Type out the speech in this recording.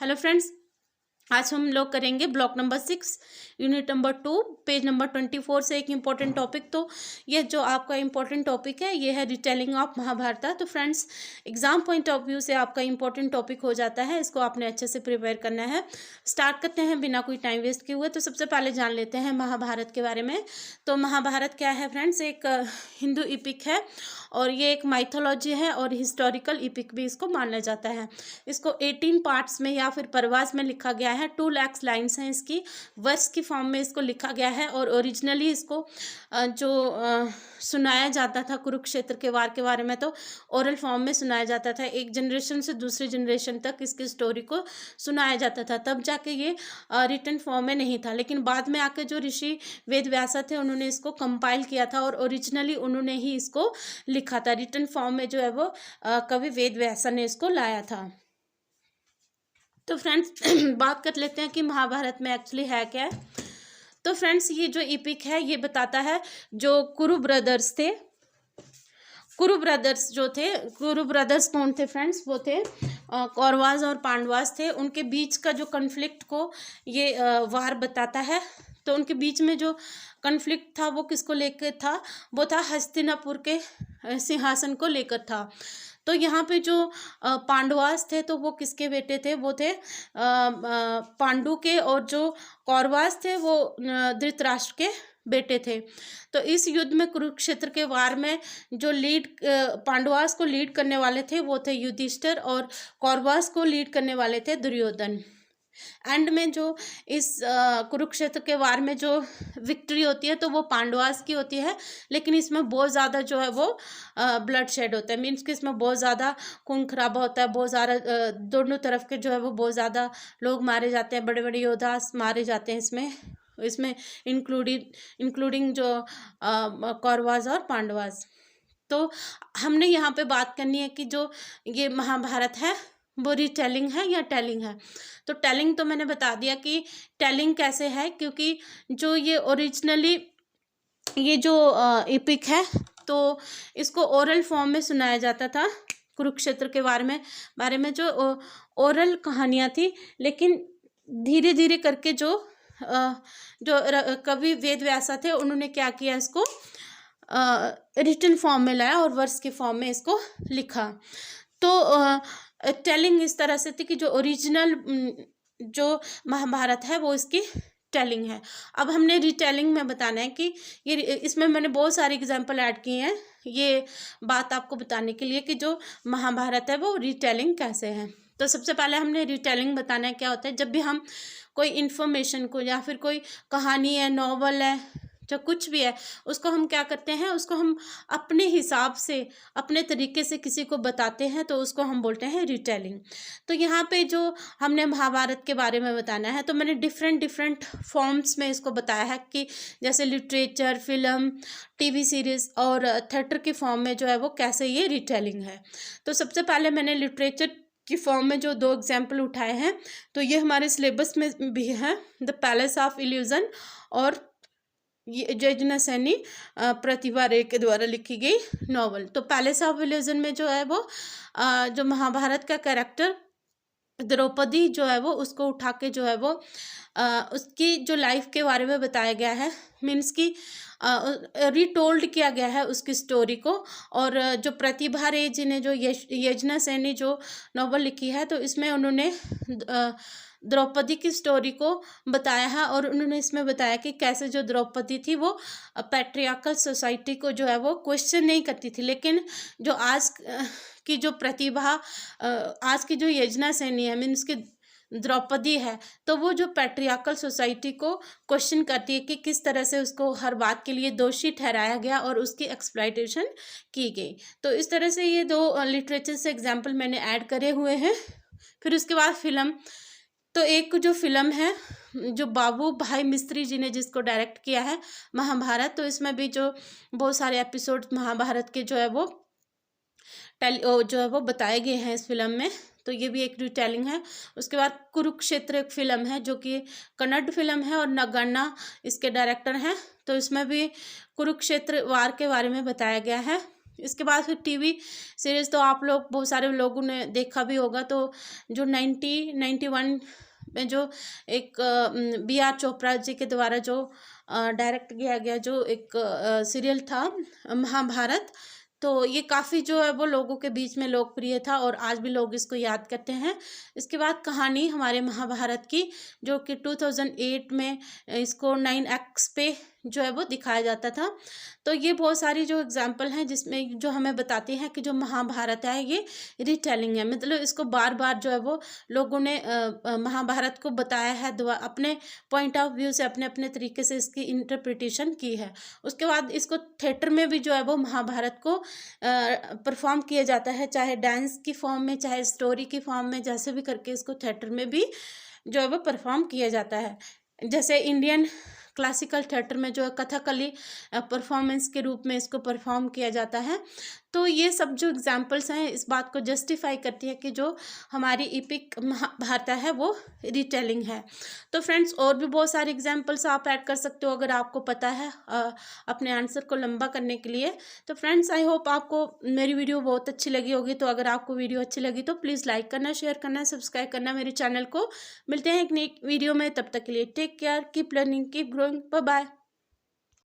Hello friends, आज हम लोग करेंगे block number 6 unit number 2 page number 24 से एक इम्पॉर्टेंट टॉपिक। तो ये जो आपका इम्पॉर्टेंट टॉपिक है ये है रिटेलिंग ऑफ महाभारत। तो friends, exam point of view से आपका इम्पॉर्टेंट टॉपिक हो जाता है, इसको आपने अच्छे से प्रिपेयर करना है। स्टार्ट करते हैं बिना कोई टाइम वेस्ट किए हुए। तो सबसे पहले जान लेते हैं महाभारत के बारे में। तो महाभारत क्या है फ्रेंड्स? एक हिंदू इपिक है और ये एक माइथोलॉजी है और हिस्टोरिकल इपिक भी इसको माना जाता है। इसको 18 पार्ट्स में या फिर परवास में लिखा गया है। 2 लाख लाइन्स हैं इसकी, वर्स की फॉर्म में इसको लिखा गया है। और ओरिजिनली इसको सुनाया जाता था कुरुक्षेत्र के वार के बारे में, तो ओरल फॉर्म में सुनाया जाता था। एक जनरेशन से दूसरी जनरेशन तक इसकी स्टोरी को सुनाया जाता था, तब जाके ये रिटन फॉर्म में नहीं था। लेकिन बाद में आके जो ऋषि वेद व्यास थे उन्होंने इसको कंपाइल किया था और ओरिजिनली उन्होंने ही इसको लिखा था। रिटन फॉर्म में जो है वो कवि वेद व्यास ने इसको लाया था। तो फ्रेंड्स बात कर लेते हैं कि महाभारत में एक्चुअली है क्या है। तो फ्रेंड्स, ये जो इपिक है ये बताता है जो कुरु ब्रदर्स थे, कुरु ब्रदर्स जो थे, कुरु ब्रदर्स कौन थे फ्रेंड्स? वो थे कौरवास और पांडवास थे। उनके बीच का जो कन्फ्लिक्ट को ये वार बताता है। तो उनके बीच में जो कन्फ्लिक्ट था वो किसको लेकर था? वो था हस्तिनापुर के सिंहासन को लेकर था। तो यहाँ पे जो पांडवास थे तो वो किसके बेटे थे? वो थे पांडु के, और जो कौरवास थे वो धृतराष्ट्र के बेटे थे। तो इस युद्ध में कुरुक्षेत्र के वार में जो पांडवास को लीड करने वाले थे वो थे युधिष्ठिर, और कौरवास को लीड करने वाले थे दुर्योधन। एंड में जो इस कुरुक्षेत्र के वार में जो विक्ट्री होती है तो वो पांडवास की होती है, लेकिन इसमें बहुत ज़्यादा जो है वो ब्लड शेड होता है। मीन्स कि इसमें बहुत ज़्यादा खून खराबा होता है, बहुत ज़्यादा दोनों तरफ के जो है वो बहुत ज़्यादा लोग मारे जाते हैं, बड़े बड़े योद्धा मारे जाते हैं इसमें इंक्लूडिंग जो कौरवास और पांडवास। तो हमने यहाँ पे बात करनी है कि जो ये महाभारत है वो रिटेलिंग है या टेलिंग है। तो टेलिंग तो मैंने बता दिया कि टेलिंग कैसे है, क्योंकि जो ये ओरिजिनली ये जो एपिक है तो इसको ओरल फॉर्म में सुनाया जाता था। कुरुक्षेत्र के बारे में जो ओरल कहानियाँ थी, लेकिन धीरे धीरे करके जो कवि वेद व्यास थे उन्होंने क्या किया, इसको रिटन फॉर्म में लाया और वर्स के फॉर्म में इसको लिखा। तो टेलिंग इस तरह से थी कि जो ओरिजिनल जो महाभारत है वो इसकी टेलिंग है। अब हमने रिटेलिंग में बताना है कि ये इसमें मैंने बहुत सारे एग्जांपल ऐड किए हैं ये बात आपको बताने के लिए कि जो महाभारत है वो रिटेलिंग कैसे है। तो सबसे पहले हमने रिटेलिंग बताना है क्या होता है। जब भी हम कोई इन्फॉर्मेशन को या फिर कोई कहानी है, नॉवल है, जो कुछ भी है, उसको हम क्या करते हैं, उसको हम अपने हिसाब से अपने तरीके से किसी को बताते हैं, तो उसको हम बोलते हैं रिटेलिंग। तो यहाँ पे जो हमने महाभारत के बारे में बताना है तो मैंने डिफरेंट फॉर्म्स में इसको बताया है कि जैसे लिटरेचर, फिल्म, टीवी सीरीज़ और थिएटर की फॉर्म में जो है वो कैसे ये रिटेलिंग है। तो सबसे पहले मैंने लिटरेचर की फॉर्म में जो 2 एग्जाम्पल उठाए हैं, तो ये हमारे सिलेबस में भी है, द पैलेस ऑफ इल्यूजन और ये यजना सैनी प्रतिभा रे के द्वारा लिखी गई नॉवल। तो पैलेस ऑफ इल्यूजन में जो है वो जो महाभारत का कैरेक्टर द्रौपदी जो है वो उसको उठा के जो है वो उसकी जो लाइफ के बारे में बताया गया है। मीन्स कि रीटोल्ड किया गया है उसकी स्टोरी को। और जो प्रतिभा रे जी ने जो यजना सैनी जो नॉवल लिखी है तो इसमें उन्होंने द्रौपदी की स्टोरी को बताया है। और उन्होंने इसमें बताया कि कैसे जो द्रौपदी थी वो पैट्रियार्कल सोसाइटी को जो है वो क्वेश्चन नहीं करती थी, लेकिन जो आज की जो प्रतिभा आज की जो यजना सैनी है, मीन्स की द्रौपदी है, तो वो जो पैट्रियार्कल सोसाइटी को क्वेश्चन करती है कि किस तरह से उसको हर बात के लिए दोषी ठहराया गया और उसकी एक्सप्लॉइटेशन की गई। तो इस तरह से ये 2 लिटरेचर से एग्जाम्पल मैंने ऐड करे हुए हैं। फिर उसके बाद फिल्म, तो एक जो फिल्म है जो बाबू भाई मिस्त्री जी ने जिसको डायरेक्ट किया है महाभारत, तो इसमें भी जो बहुत सारे एपिसोड महाभारत के जो है वो बताए गए हैं इस फिल्म में। तो ये भी एक रिटेलिंग है। उसके बाद कुरुक्षेत्र एक फिल्म है जो कि कन्नड़ फिल्म है और नगन्ना इसके डायरेक्टर हैं। तो इसमें भी कुरुक्षेत्र वार के बारे में बताया गया है। इसके बाद फिर टीवी सीरीज़ तो आप लोग बहुत सारे लोगों ने देखा भी होगा। तो जो 91 में जो एक B.R. चोपड़ा जी के द्वारा जो डायरेक्ट किया गया जो एक सीरियल था महाभारत, तो ये काफ़ी जो है वो लोगों के बीच में लोकप्रिय था और आज भी लोग इसको याद करते हैं। इसके बाद कहानी हमारे महाभारत की जो कि 2008 में इसको 9X पे जो है वो दिखाया जाता था। तो ये बहुत सारी जो एग्जाम्पल हैं जिसमें जो हमें बताती हैं कि जो महाभारत है ये रिटेलिंग है, मतलब इसको बार बार जो है वो लोगों ने महाभारत को बताया है, अपने पॉइंट ऑफ व्यू से अपने अपने तरीके से इसकी इंटरप्रिटेशन की है। उसके बाद इसको थिएटर में भी जो है वो महाभारत को परफॉर्म किया जाता है, चाहे डांस की फॉर्म में चाहे स्टोरी की फॉर्म में, जैसे भी करके इसको थिएटर में भी जो है वो परफॉर्म किया जाता है। जैसे इंडियन क्लासिकल थिएटर में जो है कथकली परफॉर्मेंस के रूप में इसको परफॉर्म किया जाता है। तो ये सब जो एग्जांपल्स हैं इस बात को जस्टिफाई करती है कि जो हमारी इपिक महाभारत है वो रिटेलिंग है। तो फ्रेंड्स और भी बहुत सारे एग्जांपल्स आप ऐड कर सकते हो अगर आपको पता है अपने आंसर को लंबा करने के लिए। तो फ्रेंड्स आई होप आपको मेरी वीडियो बहुत अच्छी लगी होगी। तो अगर आपको वीडियो अच्छी लगी तो प्लीज़ लाइक करना, शेयर करना, सब्सक्राइब करना मेरे चैनल को। मिलते हैं एक नई वीडियो में, तब तक के लिए take care, keep learning, keep growing, bye bye.